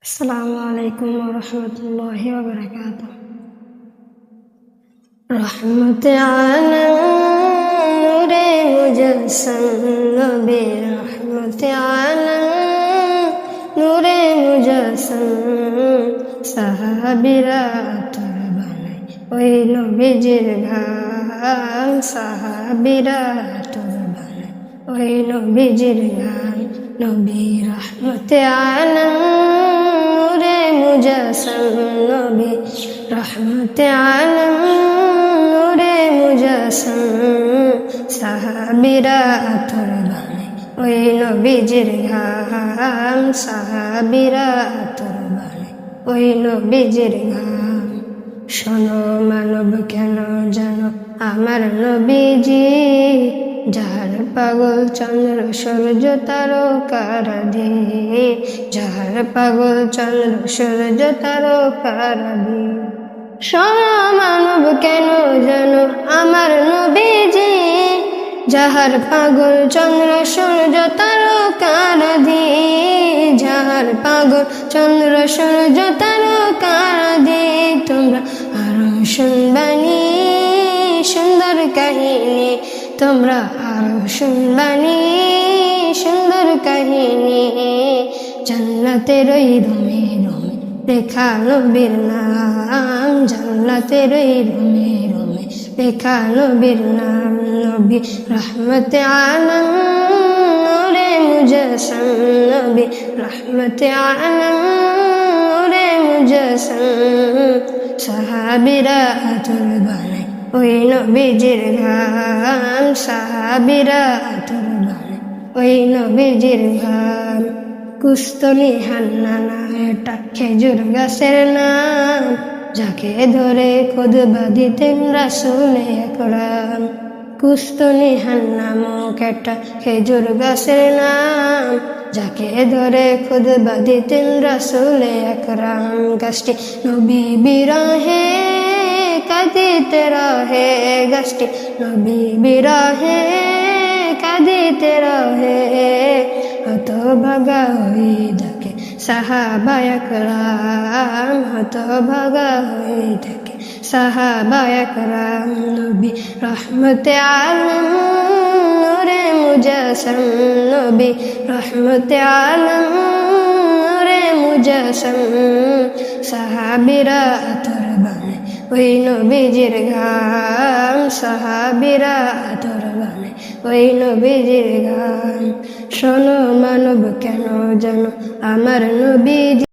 আসসালামু আলাইকুম ওয়া রাহমাতুল্লাহি ওয়া বারাকাতুহু। রহমতে আলম নূরে মুজাসসাম নবী, রহমতে আলম নূরে মুজাসসাম, সাহাবীরা আতর বানায় ওই নবীজির ঘাম, সাহাবীরা আতর বানায় ওই নবীজির ঘাম। নবী রহমতে আলম নূরে মুজাসসাম নবী, রহমতে আলম নূরে মুজাসসাম, সাহাবীরা আতর বানায় ওই নবীজির ঘাম, সাহাবীরা আতর বানায় ওই নবীজির ঘাম। শোনো মানব কেন জানো আমার নবীজি, যার পাগল চন্দ্র সূর্য তারকারাদি, যার পাগল চন্দ্র সূর্য তারকারাদি। শোনো মানব কেন জানো আমার নবীজি, যাহার পাগল চন্দ্র সূর্য তারকারাদি, যাহার পাগল চন্দ্র সূর্য তারকারাদি। তোমরা আরো শুনবানি সুন্দর কাহিনী, তোমরা আরো শুনবানি সুন্দর কাহিনী। জান্নাতের ওই রুমে রুমে লেখা নবীর নাম, জান্নাতের ওই রুমে রুমে লেখা নবীর নাম। নবী রহমতে আলম নূরে মুজাসসাম নবী, রহমতে আলম নূরে মুজাসসাম, সাহাবীরা আতর বানায় ওই নবীজির ঘাম, সাহাবীরা আতর বানায় ওই নবীজির ঘাম। কুস্তনি হান্নানা এটা খেজুর গাছের নাম, যাকে ধরে খুতবা দিতেন রাসূলে আকরাম। কুস্তনি হান্না মুখ একটা খেজুর গাছের নাম, যাকে ধরে খুতবা দিতেন রাসূলে আকরাম। গাছটি নবী বিরহে কাঁদিতে রহে, গাছটি নবী বিরহে কাঁদিতে রহে। হতভাগা হয়ে থাকে সাহাবা একরাম, হতভাগা হয়ে থাকে সাহাবা একরাম। নবী রহমতে আলম নূরে মুজাসসাম নবী, রহমতে আলম নূরে মুজাসসাম, সাহাবীরা আতর বানায় ওই নবীজির ঘাম, সাহাবীরা আতর বানায় ওই নবীজির ঘাম। শোনো মানব কেন জানো আমার নবীজি,